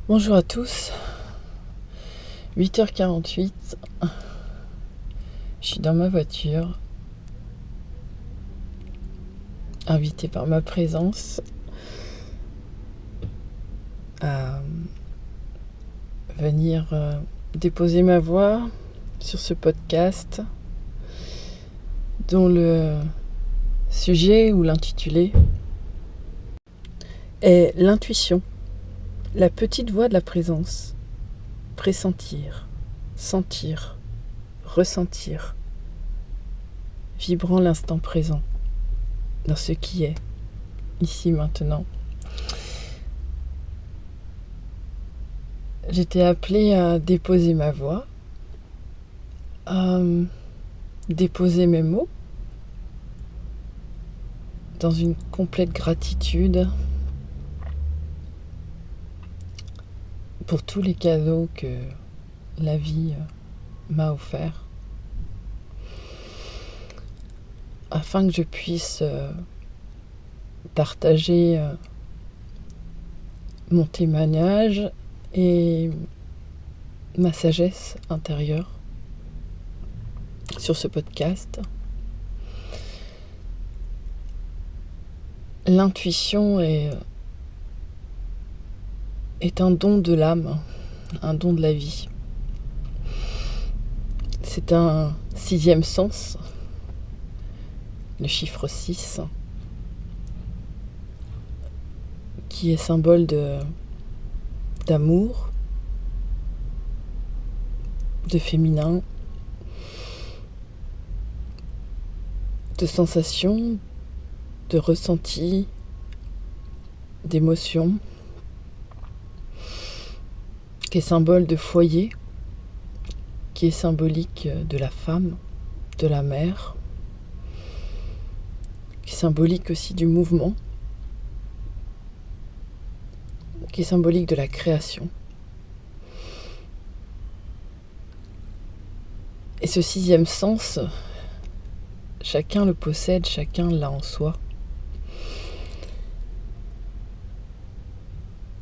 Bonjour à tous, 8h48, je suis dans ma voiture, invitée par ma présence à venir déposer ma voix sur ce podcast dont le sujet ou l'intitulé est l'intuition, la petite voix de la présence, pressentir, sentir, ressentir, vibrant l'instant présent, dans ce qui est, ici maintenant. J'étais appelée à déposer ma voix, à déposer mes mots, dans une complète gratitude pour tous les cadeaux que la vie m'a offerts, afin que je puisse partager mon témoignage et ma sagesse intérieure sur ce podcast. L'intuition est un don de l'âme, un don de la vie. C'est un 6e sens, le chiffre 6, qui est symbole d'amour, de féminin, de sensations, de ressentis, d'émotions, qui est symbole de foyer, qui est symbolique de la femme, de la mère, qui est symbolique aussi du mouvement, qui est symbolique de la création. Et ce 6e sens, chacun le possède, chacun l'a en soi.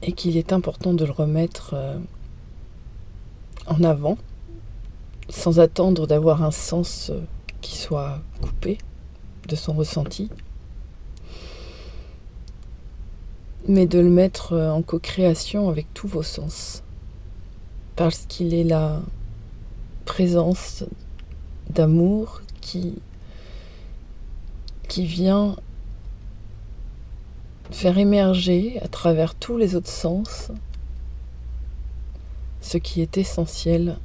Et qu'il est important de le remettre en avant, sans attendre d'avoir un sens qui soit coupé de son ressenti, mais de le mettre en co-création avec tous vos sens, parce qu'il est la présence d'amour qui vient faire émerger à travers tous les autres sens ce qui est essentiel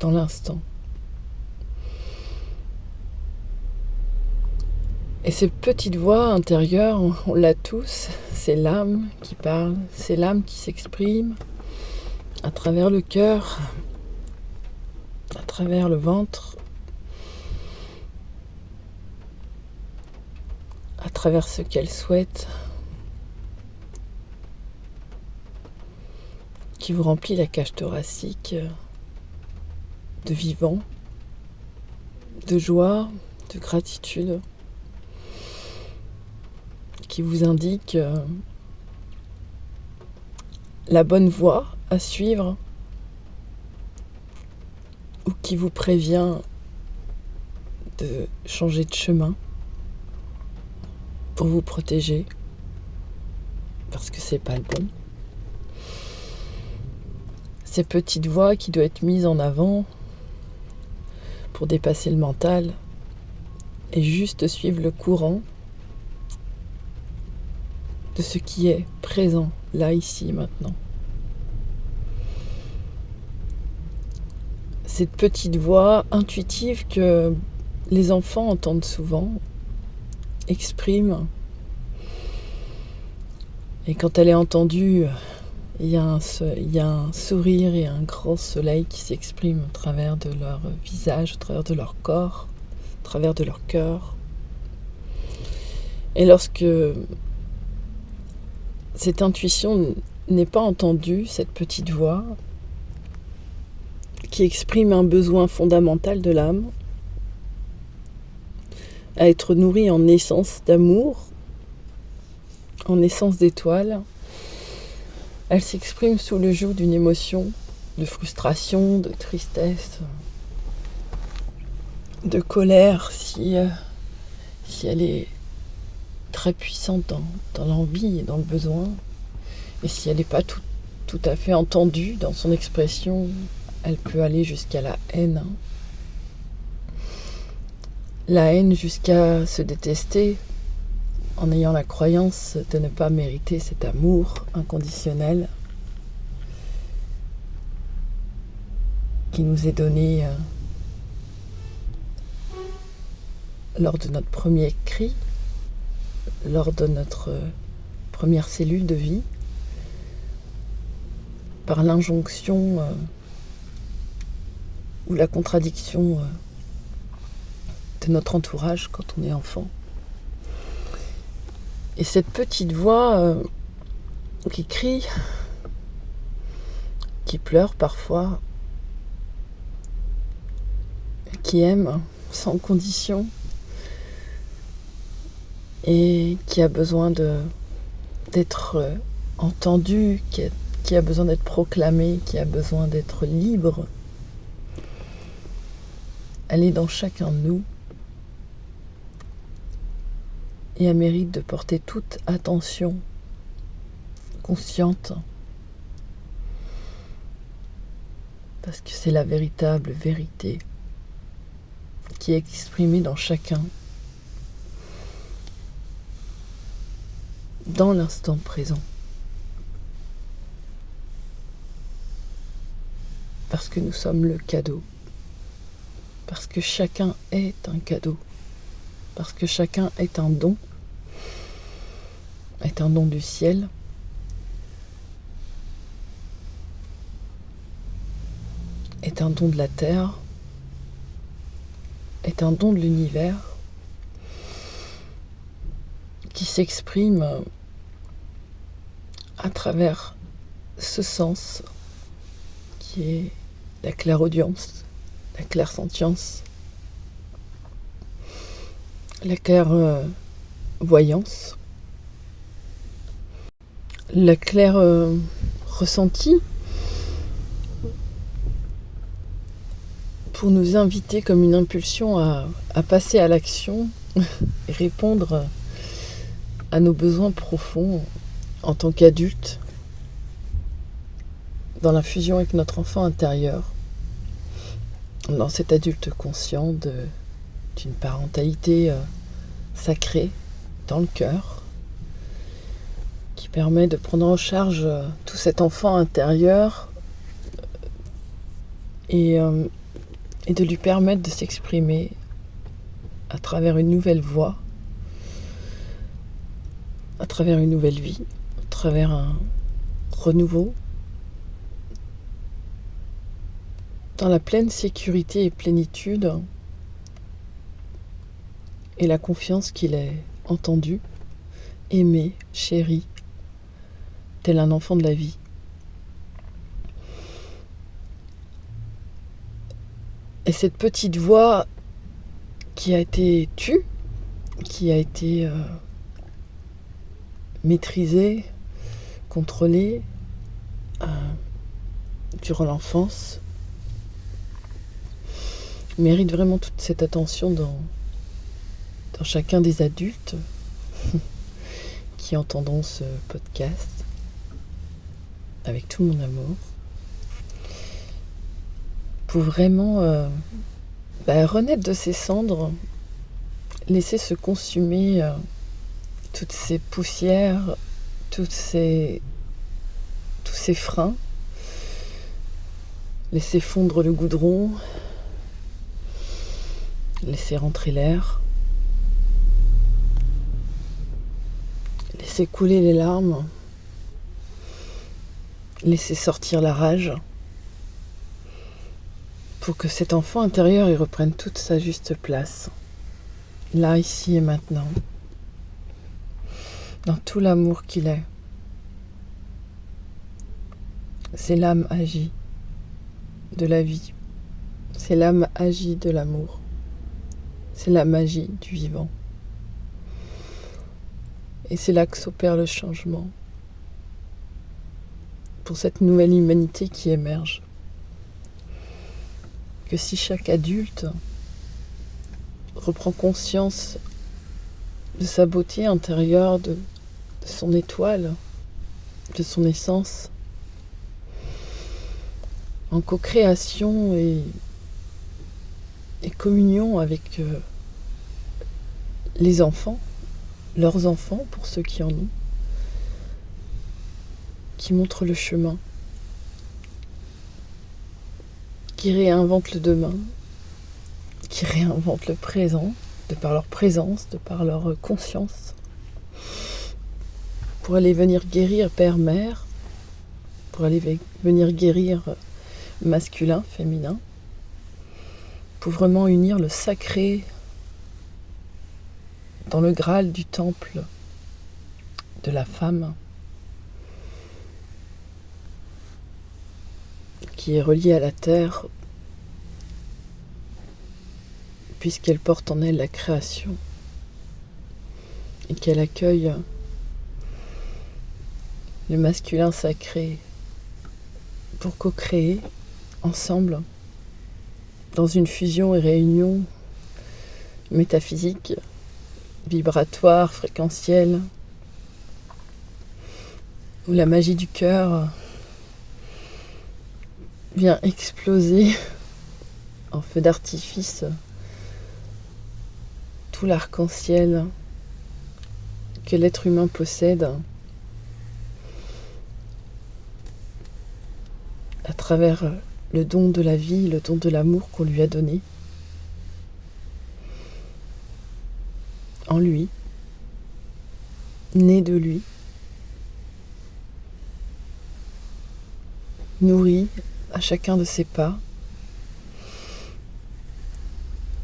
dans l'instant. Et cette petite voix intérieure, on l'a tous, c'est l'âme qui parle, c'est l'âme qui s'exprime à travers le cœur, à travers le ventre, à travers ce qu'elle souhaite, qui vous remplit la cage thoracique de vivant, de joie, de gratitude, qui vous indique la bonne voie à suivre, ou qui vous prévient de changer de chemin pour vous protéger, parce que c'est pas le bon. Ces petites voix qui doivent être mises en avant pour dépasser le mental et juste suivre le courant de ce qui est présent, là, ici, maintenant. Cette petite voix intuitive que les enfants entendent souvent, expriment, et quand elle est entendue, il y a un sourire et un grand soleil qui s'exprime au travers de leur visage, au travers de leur corps, au travers de leur cœur. Et lorsque cette intuition n'est pas entendue, cette petite voix qui exprime un besoin fondamental de l'âme, à être nourrie en essence d'amour, en essence d'étoile, Elle s'exprime sous le joug d'une émotion de frustration, de tristesse, de colère, si elle est très puissante dans l'envie et dans le besoin. Et si elle n'est pas tout à fait entendue dans son expression, elle peut aller jusqu'à la haine. La haine jusqu'à se détester en ayant la croyance de ne pas mériter cet amour inconditionnel qui nous est donné lors de notre premier cri, lors de notre première cellule de vie, par l'injonction ou la contradiction de notre entourage quand on est enfant. Et cette petite voix qui crie, qui pleure parfois, qui aime sans condition et qui a besoin d'être entendue, qui a besoin d'être proclamée, qui a besoin d'être libre. Elle est dans chacun de nous et elle mérite de porter toute attention consciente parce que c'est la véritable vérité qui est exprimée dans chacun dans l'instant présent. Parce que nous sommes le cadeau. Parce que chacun est un cadeau. Parce que chacun est un don du ciel. Est un don de la terre. Est un don de l'univers qui s'exprime à travers ce sens qui est la clairaudience, la clairsentience, la clairvoyance, la claire ressentie pour nous inviter comme une impulsion à passer à l'action et répondre à nos besoins profonds en tant qu'adultes dans la fusion avec notre enfant intérieur, dans cet adulte conscient d'une parentalité sacrée dans le cœur qui permet de prendre en charge tout cet enfant intérieur et de lui permettre de s'exprimer à travers une nouvelle voix, à travers une nouvelle vie, à travers un renouveau, dans la pleine sécurité et plénitude et la confiance qu'il est entendu, aimé, chéri, tel un enfant de la vie. Et cette petite voix qui a été tue, qui a été maîtrisée, contrôlée durant l'enfance, mérite vraiment toute cette attention dans chacun des adultes qui entendront ce podcast avec tout mon amour pour vraiment renaître de ses cendres, laisser se consumer toutes ces poussières, tous ces freins, laisser fondre le goudron, laisser rentrer l'air, laisser couler les larmes, laisser sortir la rage, pour que cet enfant intérieur il reprenne toute sa juste place, là, ici et maintenant, dans tout l'amour qu'il est. C'est l'âme agie de la vie, c'est l'âme agie de l'amour, c'est la magie du vivant. Et c'est là que s'opère le changement. pour cette nouvelle humanité qui émerge. Que si chaque adulte reprend conscience de sa beauté intérieure, de son étoile, de son essence, en co-création et communion avec les enfants, leurs enfants pour ceux qui en ont, qui montrent le chemin, qui réinventent le demain, qui réinventent le présent, de par leur présence, de par leur conscience, pour aller venir guérir père-mère, pour aller venir guérir masculin, féminin, pour vraiment unir le sacré dans le Graal du temple de la femme, qui est reliée à la terre, puisqu'elle porte en elle la création et qu'elle accueille le masculin sacré pour co-créer ensemble dans une fusion et réunion métaphysique, vibratoire, fréquentielle, où la magie du cœur vient exploser en feu d'artifice tout l'arc-en-ciel que l'être humain possède à travers le don de la vie, le don de l'amour qu'on lui a donné en lui, né de lui, nourri à chacun de ses pas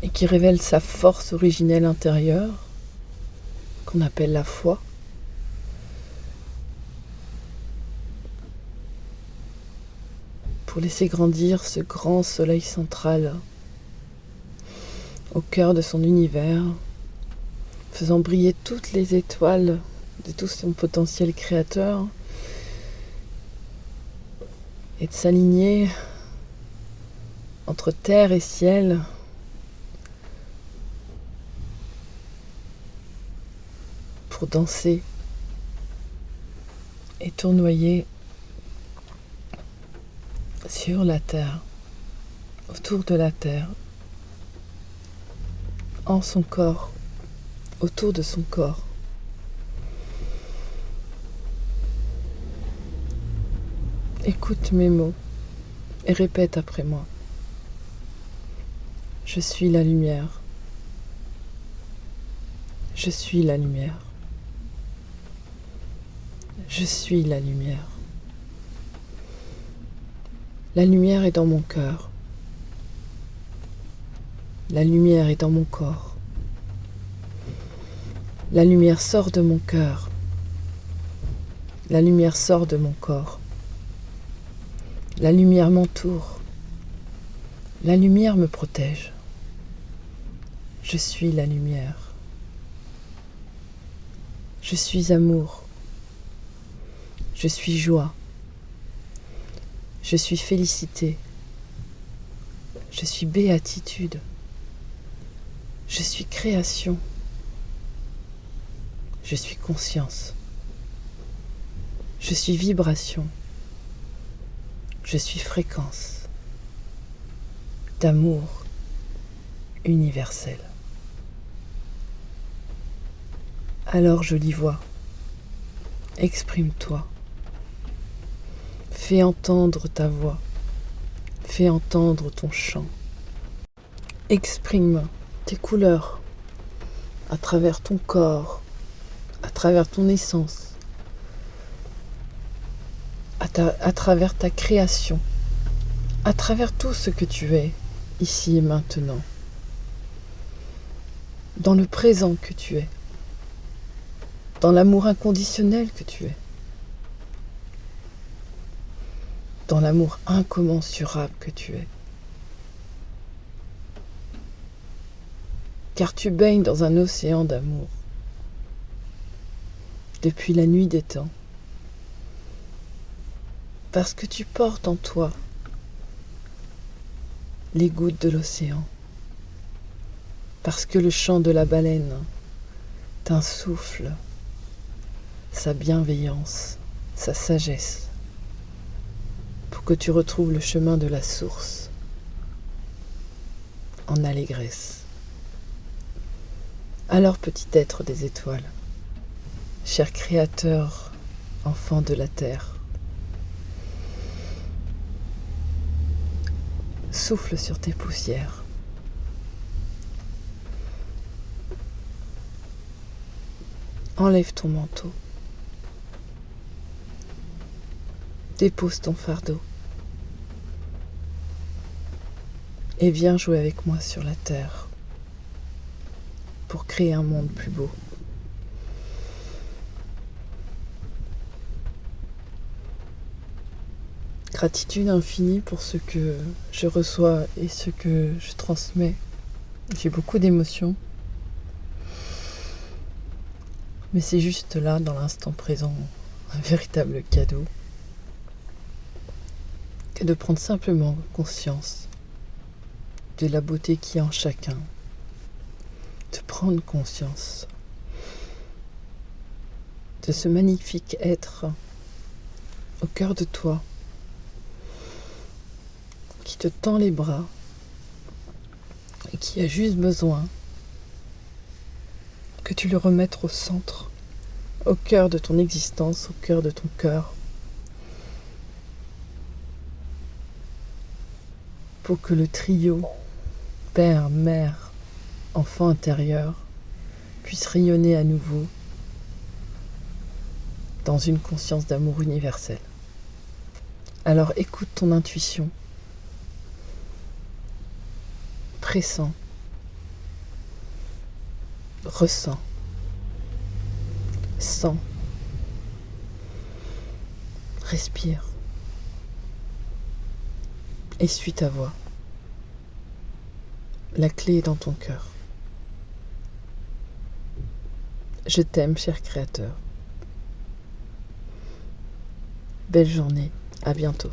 et qui révèle sa force originelle intérieure qu'on appelle la foi. Pour laisser grandir ce grand soleil central au cœur de son univers, faisant briller toutes les étoiles de tout son potentiel créateur et de s'aligner entre terre et ciel pour danser et tournoyer sur la terre, autour de la terre, en son corps, autour de son corps. Écoute mes mots et répète après moi. Je suis la lumière. Je suis la lumière. Je suis la lumière. La lumière est dans mon cœur. La lumière est dans mon corps. La lumière sort de mon cœur. La lumière sort de mon corps. La lumière m'entoure. La lumière me protège. Je suis la lumière. Je suis amour. Je suis joie. Je suis félicité. Je suis béatitude. Je suis création. Je suis conscience. Je suis vibration. Je suis fréquence d'amour universel. Alors jolie voix, exprime-toi. Fais entendre ta voix. Fais entendre ton chant. Exprime tes couleurs à travers ton corps, à travers ton essence, à travers ta création, à travers tout ce que tu es, ici et maintenant, dans le présent que tu es, dans l'amour inconditionnel que tu es, dans l'amour incommensurable que tu es. Car tu baignes dans un océan d'amour depuis la nuit des temps. parce que tu portes en toi les gouttes de l'océan, parce que le chant de la baleine t'insuffle sa bienveillance, sa sagesse, pour que tu retrouves le chemin de la source en allégresse. Alors, petit être des étoiles, cher créateur, enfant de la terre, souffle sur tes poussières. Enlève ton manteau. Dépose ton fardeau. Et viens jouer avec moi sur la terre pour créer un monde plus beau. Gratitude infinie pour ce que je reçois et ce que je transmets. J'ai beaucoup d'émotions. Mais c'est juste là, dans l'instant présent, un véritable cadeau que de prendre simplement conscience de la beauté qui est en chacun, de prendre conscience de ce magnifique être au cœur de toi qui te tend les bras et qui a juste besoin que tu le remettes au centre, au cœur de ton existence, au cœur de ton cœur, pour que le trio père, mère, enfant intérieur puisse rayonner à nouveau dans une conscience d'amour universel. Alors écoute ton intuition, pressens, ressens, sens, respire et suis ta voix. La clé est dans ton cœur. Je t'aime, cher créateur. Belle journée, à bientôt.